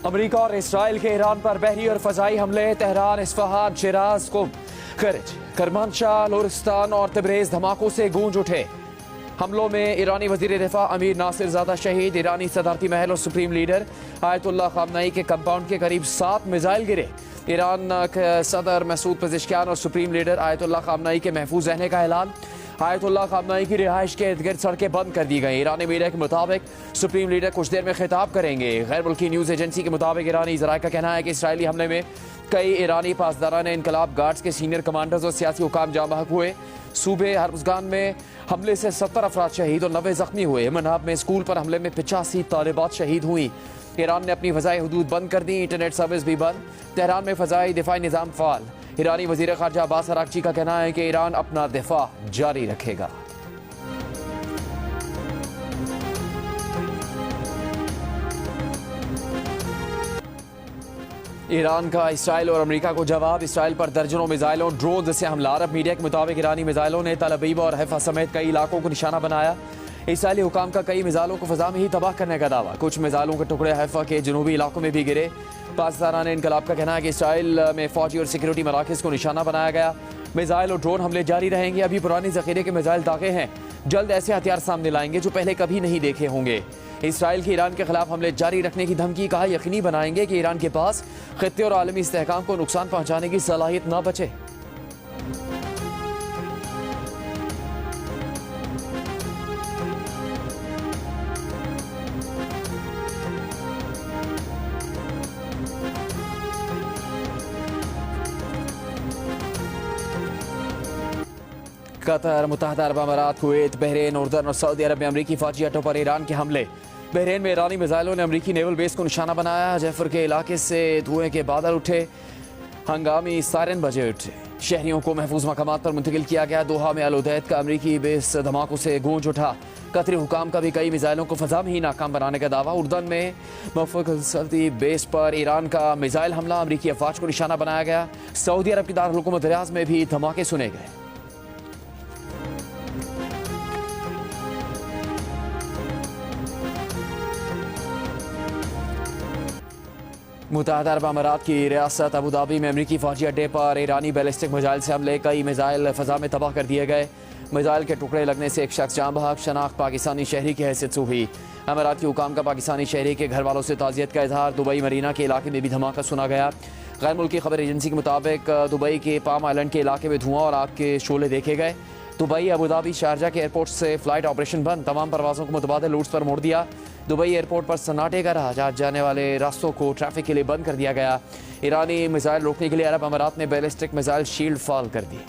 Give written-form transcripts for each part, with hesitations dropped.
America और Israel के Iran पर बहरी और फजाई हमले, तेहरान, इस्फहान, शिराज, कुम, करमानशाह, लोरिस्तान और तबरेज धमाकों से गूंज उठे। हमलों में ईरानी वजीर दिफा अमीर नासिर ज़ादा शहीद, ईरानी सदारती महल और सुप्रीम लीडर आयतुल्लाह खामनेई के कंपाउंड के करीब 7 मिसाइल गिरे। ईरान के सदर मसूद पेज़ेश्कियान और सुप्रीम लीडर आयतुल्लाह खामनेई के महफूज रहने का ऐलान। आयतुल्लाह खामनेई की रिहाइश के इर्द गिर्द सड़कें बंद कर दी गई। ईरानी मीडिया के मुताबिक सुप्रीम लीडर कुछ देर में खिताब करेंगे। गैर मुल्की न्यूज़ एजेंसी के मुताबिक ईरानी ज़राए का कहना है कि इसराइली हमले में कई ईरानी पासदारान इनकलाब गार्ड्स के सीनियर कमांडर्स और सियासी हुकाम जाँ बहक हुए। सूबे हर्मज़गान में हमले से 70 अफराद शहीद और 90 जख्मी हुए। मनाब में स्कूल पर हमले में 85 तालिबात शहीद हुई। ईरान ने अपनी फ़ज़ाई हदूद बंद कर दी, इंटरनेट सर्विस भी बंद। तेहरान में फ़ज़ाई दिफाई निज़ाम फ़ाल। ईरानी वज़ीर ख़ारजा अब्बास अराग़ची का कहना है कि ईरान अपना दिफा जारी रखेगा। ईरान का इसराइल और अमेरिका को जवाब। इसराइल पर दर्जनों मिसाइलों, ड्रोन से हमला। अरब मीडिया के मुताबिक ईरानी मिसाइलों ने तल अबीब और हैफा समेत कई इलाकों को निशाना बनाया। इसराइली हुकाम का कई मिसाइलों को फ़ज़ा में ही तबाह करने का दावा। कुछ मिसाइलों के टुकड़े हैफा के जनूबी इलाकों में भी गिरे। पाकिस्तान इनकलाब का कहना है कि इसराइल में फौजी और सिक्योरिटी मराकज़ को निशाना बनाया गया। मिसाइल और ड्रोन हमले जारी रहेंगे। अभी पुरानी ज़ख़ीरे के मिसाइल दागे हैं। जल्द ऐसे हथियार सामने लाएंगे जो पहले कभी नहीं देखे होंगे। इसराइल की ईरान के खिलाफ हमले जारी रखने की धमकी। कहा, यकीनी बनाएंगे कि ईरान के पास खित्ते और आलमी इस्तेहकाम को नुकसान पहुंचाने की सलाहियत न बचे। कतर, मुत्तहदा अरब अमारात, कुवैत, बहरीन, उर्दन और सऊदी अरब में अमरीकी फौजी अड्डों पर ईरान के हमले। बहरीन में ईरानी मिसाइलों ने अमरीकी नेवल बेस को निशाना बनाया। जैफर के इलाके से धुएं के बादल उठे, हंगामी सायरन बजे उठे। शहरियों को महफूज मकामात पर मुंतकिल किया गया। दोहा में अल उदैद का अमरीकी बेस धमाकों से गूंज उठा। कतरी हुकाम का भी कई मिसाइलों को फ़ज़ा में ही नाकाम बनाने का दावा। उर्दन में मफकलती बेस पर ईरान का मिसाइल हमला, अमरीकी अफवाज को निशाना बनाया गया। सऊदी अरब की दारुल रियाद में भी धमाके सुने गए। मुत्तहदा अरब अमारात की रियासत अबू धाबी में अमरीकी फौजी अड्डे पर ईरानी बैलिस्टिक मिसाइल से हमले। कई मिसाइल फ़ज़ा में तबाह कर दिए गए। मिसाइल के टुकड़े लगने से एक शख्स जाँ बहक। शनाख्त पाकिस्तानी शहरी की हैसियत से हुई। अमारात के हुकाम का पाकिस्तानी शहरी के घर वालों से ताज़ियत का इजहार। दुबई मरीना के इलाके में भी धमाका सुना गया। गैर मुल्की खबर एजेंसी के मुताबिक दुबई के पाम आइलैंड के इलाके में धुआं और आग के शोले देखे गए। दुबई, अबू धाबी, शारजा के एयरपोर्ट से फ़्लाइट ऑपरेशन बंद। तमाम परवाज़ों को मुतबादिल रूट्स पर मोड़ दिया। दुबई एयरपोर्ट पर सन्नाटे का रहा। जहां जाने वाले रास्तों को ट्रैफिक के लिए बंद कर दिया गया। ईरानी मिसाइल रोकने के लिए अरब अमारात ने बैलिस्टिक मिसाइल शील्ड फाल कर दी।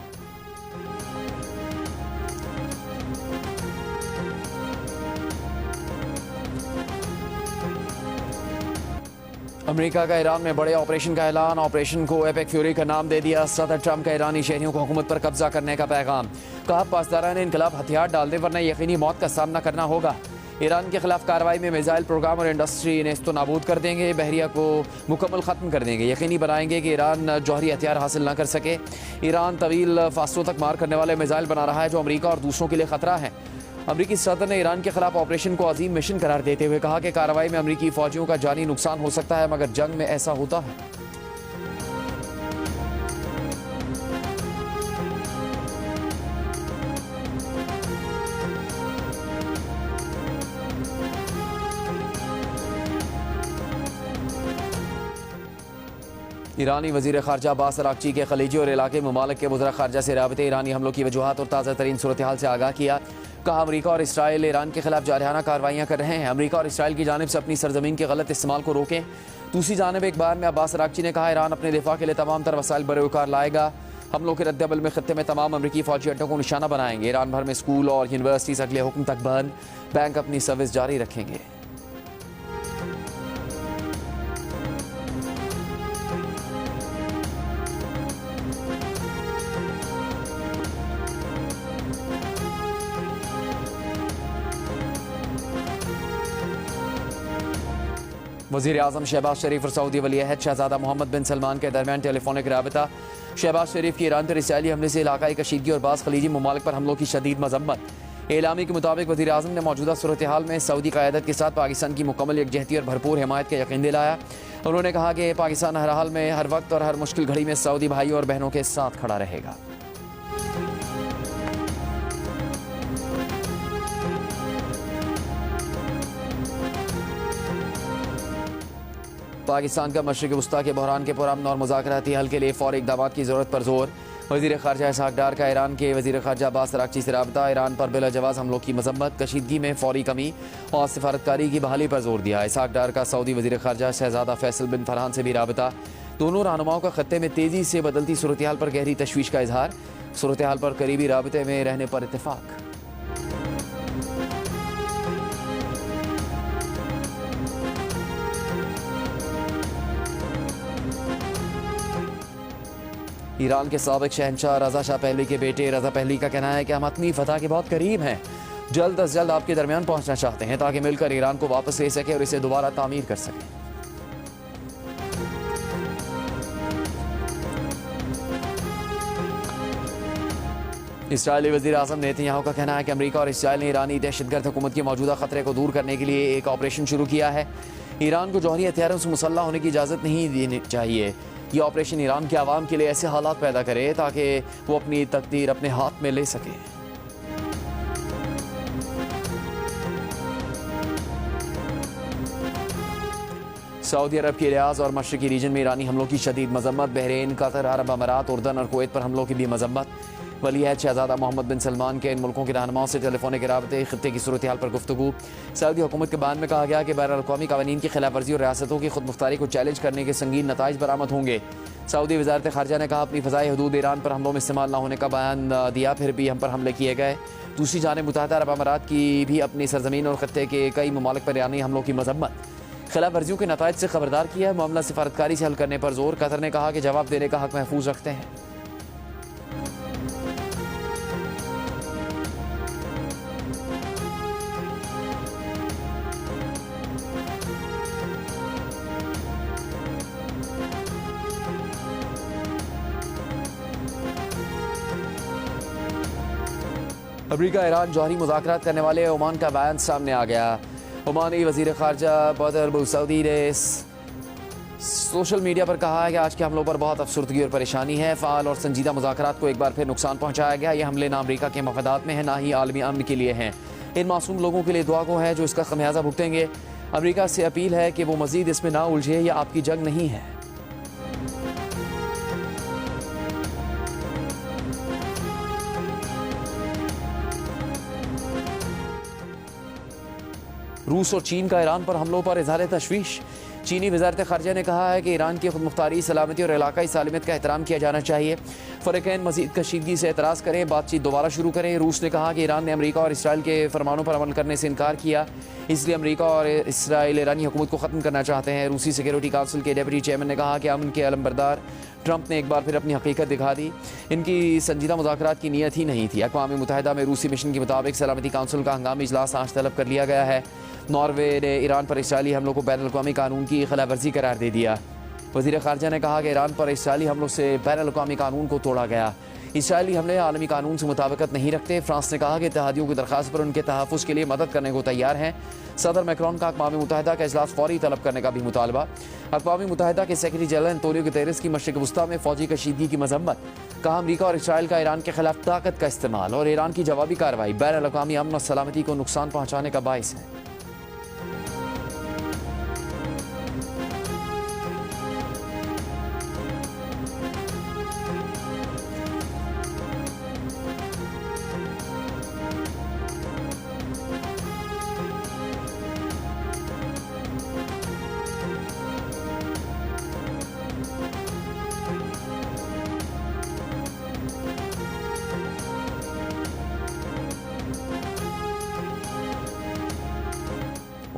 अमेरिका का ईरान में बड़े ऑपरेशन का ऐलान। ऑपरेशन को एपिक फ्यूरी का नाम दे दिया। सदर ट्रंप का ईरानी शहरियों को हुकूमत पर कब्जा करने का पैगाम। कहा, पासदारान इनकलाब हथियार डाल दें वरना यकीनी मौत का सामना करना होगा। ईरान के खिलाफ कार्रवाई में मिसाइल प्रोग्राम और इंडस्ट्री नेस्तो नाबूद कर देंगे। बहरिया को मुकम्मल ख़त्म कर देंगे। यकीनी बनाएंगे कि ईरान जौहरी हथियार हासिल न कर सके। ईरान तवील फासलों तक मार करने वाले मिसाइल बना रहा है जो अमेरिका और दूसरों के लिए खतरा है। अमरीकी सदर ने ईरान के खिलाफ ऑपरेशन को अजीम मिशन करार देते हुए कहा कि कार्रवाई में अमरीकी फौजियों का जानी नुकसान हो सकता है, मगर जंग में ऐसा होता है। ईरानी वज़ीर ख़ारजा अब्बास अराग़ची के खलीजी और इलाके ममालिक के वज़रा ख़ारजा से राबते ईरानी हमलों की वजूहात और ताज़ा तरीन सूरत हाल से आगाह किया। कहा, अमरीका और इसराइल ईरान के खिलाफ जारहाना कार्रवाइयाँ कर रहे हैं। अमरीका और इसराइल की जानिब से अपनी सरजमीन के गलत इस्तेमाल को रोकें। दूसरी जानिब एक बार में अब्बास अराग़ची ने कहा, ईरान अपने दिफा के लिए तमाम तर वसाइल बरोकार लाएगा। हमलों के रद्द-ए-अमल में खत्ते में तमाम अमरीकी फौजी अड्डों को निशाना बनाएंगे। ईरान भर में स्कूल और यूनिवर्सिटीज़ अगले हुक्म तक बंद। बैंक अपनी सर्विस जारी रखेंगे। वज़ीर आज़म शहबाज शरीफ और सऊदी वली अहद शहज़ादा मोहम्मद बिन सलमान के दरमियान टेलीफोनिक राबता। शहबाज शरीफ की ईरान पर इसराइली हमले से इलाकाई कशीदगी और बाज़ खलीजी ममालिक पर हमलों की शदीद मजम्मत। एलामी के मुताबिक वज़ीर आज़म ने मौजूदा सूरत हाल में सऊदी क़यादत के साथ पाकिस्तान की मुकम्मल यकजहती और भरपूर हिमायत का यकीन दिलाया। उन्होंने कहा कि पाकिस्तान हर हाल में, हर वक्त और हर मुश्किल घड़ी में सऊदी भाइयों और बहनों के साथ खड़ा रहेगा। पाकिस्तान का मशरिक़ वस्ता के बहरान के पुरअमन और मुज़ाकराती हल के लिए फौरी इक़दामात की ज़रूरत पर जोर। वज़ीर ख़ारजा इसहाक़ डार का ईरान के वज़ीर ख़ारजा अब्बास अराग़ची से राबता। ईरान पर बिला जवाज़ हमलों की मज़म्मत, कशीदगी में फौरी कमी और सिफारतकारी की बहाली पर जोर दिया। इसहाक़ डार का सऊदी वज़ीर ख़ारजा शहज़ादा फैसल बिन फरहान से भी राबता। दोनों रहनुमाओं का ख़त्ते में तेज़ी से बदलती सूरत हाल पर गहरी तशवीश का इजहार। सूरत हाल पर करीबी राबते में रहने पर इत्तेफ़ाक़। ईरान के साबिक़ शहंशाह रज़ा शाह पहलवी के बेटे रज़ा पहलवी का कहना है कि हम अपनी फतह के बहुत करीब हैं, जल्द अज जल्द आपके दरमियान पहुंचना चाहते हैं ताकि मिलकर ईरान को वापस ले सके और इसे दोबारा तामीर कर सकें। इसराइली वज़ीर आज़म नेतन्याहू का कहना है कि अमेरिका और इसराइल ने ईरानी दहशतगर्द हुकूमत के मौजूदा खतरे को दूर करने के लिए एक ऑपरेशन शुरू किया है। ईरान को जौहरी हथियारों से मुसल्लह होने की इजाज़त नहीं देनी चाहिए। यह ऑपरेशन ईरान के आवाम के लिए ऐसे हालात पैदा करे ताकि वो अपनी तकदीर अपने हाथ में ले सके। सऊदी अरब के रियाज और मशरकी रीजन में ईरानी हमलों की शदीद मजम्मत। बहरीन, कतर, अरब अमारात, उर्दन और कुवैत पर हमलों की भी मजम्मत। वलीअहद शहजादा मोहम्मद बिन सलमान के इन मुल्कों के रहनुमाओं से टेलीफोनिक राबते, खित्ते की सूरत हाल पर गुफ्तगू। सऊदी हुकूमत के बयान में कहा गया कि बैनुल-अक़वामी क़वानीन की खिलाफ वर्जी और रियासतों की खुद मुख्तारी को चैलेंज करने के संगीन नताइज बरामद होंगे। सऊदी वज़ारत ख़ारजा ने कहा अपनी फ़ज़ाई हदूद ईरान पर हमलों में इस्तेमाल न होने का बयान दिया, फिर भी हम पर हमले किए गए। दूसरी जानिब मुत्तहिदा अरब अमारात की भी अपनी सरजमीन और खित्ते के कई ममालिक पर ईरानी हमलों की मजम्मत, खिलाफ वर्जियों के नताइज से खबरदार किया है। मामला सिफारतकारी से हल करने पर जोर। कतर ने कहा कि जवाब देने का हक महफूज रखते हैं। अमेरिका ईरान जौहरी मुज़ाकरात करने वाले ओमान का बयान सामने आ गया। ओमानी वज़ीर ख़ारजा बदर बुसौदी ने सोशल मीडिया पर कहा है कि आज के हमलों पर बहुत अफसरदगी और परेशानी है। फ़ाल और संजीदा मुज़ाकरात को एक बार फिर नुकसान पहुँचाया गया। ये हमले ना अमेरिका के मफादात में हैं, ना ही आलमी अमन के लिए हैं। इन मासूम लोगों के लिए दुआ गो है जो इसका खमियाजा भुगतेंगे। अमेरिका से अपील है कि वो मज़ीद इसमें ना उलझे। यह आपकी जंग नहीं है। रूस और चीन का ईरान पर हमलों पर इज़हार तशवीश। चीनी वज़ारत ख़ारजा ने कहा है कि ईरान की खुद मुख्तारी, सलामती और इलाकाई सालमियत का एहतराम किया जाना चाहिए। फ़रीक़ैन मज़ीद कशीदगी से एतराज़ करें, बातचीत दोबारा शुरू करें। रूस ने कहा कि ईरान ने अमेरिका और इसराइल के फरमानों पर अमल करने से इनकार किया, इसलिए अमेरिका और इसराइल ईरानी हुकूमत को ख़त्म करना चाहते हैं। रूसी सिक्योरिटी काउंसिल के डेप्यूटी चेयरमैन ने कहा कि अमन के अलमबरदार ट्रंप ने एक बार फिर अपनी हकीकत दिखा दी। इनकी संजीदा मुज़ाकरात की नीयत ही नहीं थी। अक़वाम मुत्तहिदा में रूसी मिशन के मुताबिक सलामती काउंसिल का हंगामी इजलास आज तलब कर लिया गया है। नॉर्वे ने ईरान पर इसराइली हमलों को बैनुल-अक़वामी कानून की खिलाफ वर्जी करार दे दिया। वज़ीर ख़ारजा ने कहा कि ईरान पर इसराइली हमलों से बैनुल-अक़वामी कानून को तोड़ा गया। इसराइली हमले आलमी कानून से मुताबिकत नहीं रखते। फ्रांस ने कहा कि इत्तेहादियों की दरख्वास्त पर उनके तहफ़्फ़ुज़ के लिए मदद करने को तैयार हैं। सदर मैक्रोन का अक़वाम मुत्तहिदा का इजलास फौरी तलब करने का भी मुतालबा। अक़वाम मुत्तहिदा के सेक्रेटरी जनरल एंटोनियो गुतेरेस की मशरिक़ वस्ता में फ़ौजी कशीदगी की मजम्मत। कहा अमेरिका और इसराइल का ईरान के खिलाफ ताकत का इस्तेमाल और ईरान की जवाबी कार्रवाई बैनुल-अक़वामी अमन और सलामती को नुकसान पहुँचाने का बाइस है।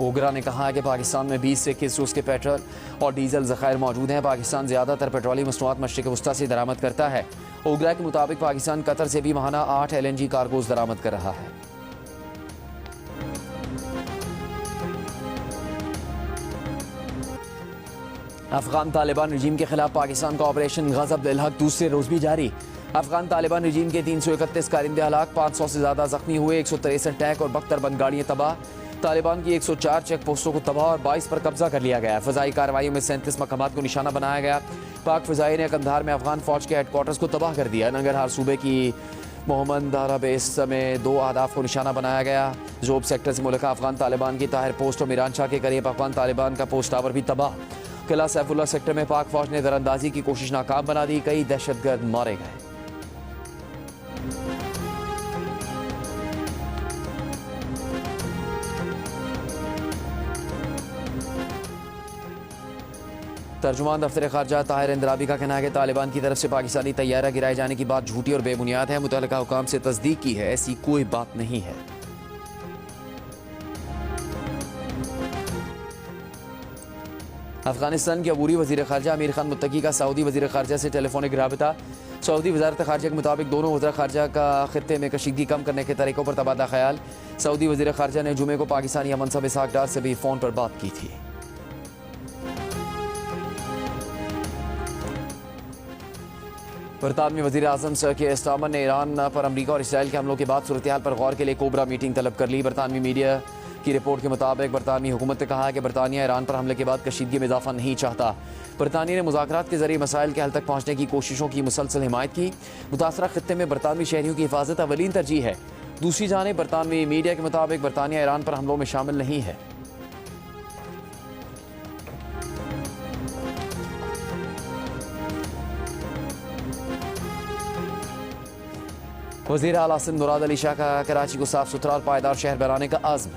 ओगरा ने कहा है कि पाकिस्तान में 20 से 21 रूस के पेट्रोल और डीजल ज़खायर मौजूद हैं। पाकिस्तान ज़्यादातर पेट्रोलियम मसनूआत मशरिक़ वस्ता से दरामद करता है। ओगरा के मुताबिक पाकिस्तान कतर से भी माहाना 8 LNG कार्गोज दरामद कर रहा है। अफगान तालिबान रजीम के खिलाफ पाकिस्तान का ऑपरेशन गज़ब दिल हक दूसरे रोज भी जारी। अफगान तालिबान रजीम के 331 कारिंदे हलाक, 500 से ज़्यादा जख्मी हुए, 163 टैंक और 72 बंद गाड़ियाँ तबाह। तालिबान की 104 चेक पोस्टों को तबाह और 22 पर कब्जा कर लिया गया। फ़ज़ाई कार्रवाइयों में 37 मकामात को निशाना बनाया गया। पाक फ़ज़ाई ने कंधार में अफगान फ़ौज के हेडक्वार्टर्स को तबाह कर दिया। नंगरहार सूबे की मोहम्मद दारा बेस में 2 अहदाफ को निशाना बनाया गया। जोब सेक्टर से मुल्का अफगान तालिबान की ताहिर पोस्ट और मीरान शाह के करीब अफगान तालिबान का पोस्ट टावर भी तबाह। किला सैफुल्ला सेक्टर में पाक फ़ौज ने दरअंदाजी की कोशिश नाकाम बना दी। कई दहशतगर्द मारे गए। तर्जुमान दफ्तर खारजा ताहिर इंदराबी का कहना है कि तालिबान की तरफ से पाकिस्तानी तैयारा गिराए जाने की बात झूठी और बेबुनियाद है। मुतल्लिका हुकाम से तस्दीक की है, ऐसी कोई बात नहीं है। अफगानिस्तान के अबूरी वज़ीर ख़ारजा अमीर खान मुत्तकी का सऊदी वज़ीर ख़ारजा से टेलीफोनिक राबिता। सऊदी वज़ारत ख़ारजा के मुताबिक दोनों वज़ीर ख़ारजा का ख़ित्ते में कशीदगी कम करने के तरीक़ों पर तबादला ख्याल। सऊदी वज़ीर ख़ारजा ने जुमे को पाकिस्तानी मनसब इसहाक डार से भी फ़ोन पर बात की थी। बरतानवी वज़ीर आज़म सर के स्टामर ने ईरान पर अमरीका और इसराइल के हमलों के बाद सूरत हाल पर गौर के लिए कोबरा मीटिंग तलब कर ली। बरतानवी मीडिया की रिपोर्ट के मुताबिक बरतानवी हुकूमत ने कहा है कि बरतानिया ईरान पर हमले के बाद कशीदगी में इजाफा नहीं चाहता। बरतानिया ने मुज़ाकरात के जरिए मसाइल के हल तक पहुँचने की कोशिशों की मुसलसल हिमायत की। मुतासरा खित्ते में बरतानवी शहरियों की हिफाजत अवलीन तरजीह है। दूसरी जानिब बरतानवी मीडिया के मुताबिक बरतानिया ईरान पर हमलों में शामिल नहीं है। वज़ीर आला सिंध मुराद अली शाह का कराची को साफ सुथरा और पायदार शहर बनाने का आज़्म।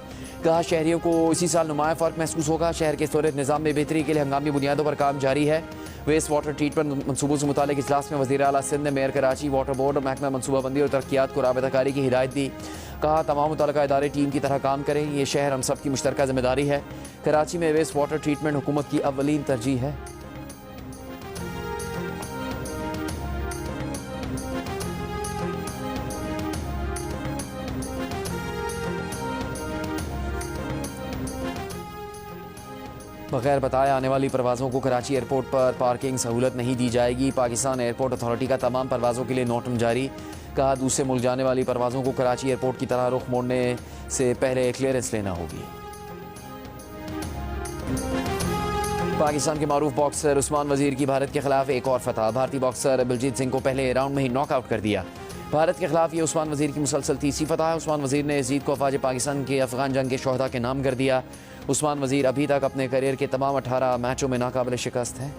कहा शहरियों को इसी साल नुमाया फ़र्क महसूस होगा। शहर के स्टोरेज निज़ाम में बेहतरी के लिए हंगामी बुनियादों पर काम जारी है। वेस्ट वाटर ट्रीटमेंट मनसूबों से मुतालिक इजलास में वज़ीर आला सिंध ने मेयर कराची, वाटर बोर्ड और महकमा मनसूबाबंदी और तरक्यात को राबताकारी की हिदायत दी। कहा तमाम मुतल्लिका इदारे टीम की तरह काम करें। ये शहर हम सब की मुश्तरका जिम्मेदारी है। कराची में वेस्ट वाटर ट्रीटमेंट हुकूमत की अव्वलीन तरजीह है। बगैर बताए आने वाली परवाज़ों को कराची एयरपोर्ट पर पार्किंग सहूलत नहीं दी जाएगी। पाकिस्तान एयरपोर्ट अथॉरिटी का तमाम परवाज़ों के लिए नोटम जारी। कहा दूसरे मुल्क जाने वाली परवाज़ों को कराची एयरपोर्ट की तरह रुख मोड़ने से पहले क्लियरेंस लेना होगी। पाकिस्तान के मारूफ बॉक्सर उस्मान वज़ीर की भारत के खिलाफ एक और फतह। भारतीय बॉक्सर बलजीत सिंह को पहले राउंड में ही नॉकआउट कर दिया। भारत के खिलाफ ये उस्मान वज़ीर की मुसलसल तीसरी फतह है। उस्मान वज़ीर ने इस जीत को अफवाज पाकिस्तान के अफगान जंग के शोहदा के नाम कर दिया। उस्मान वज़ीर अभी तक अपने करियर के तमाम 18 मैचों में नाकाबिल शिकस्त है।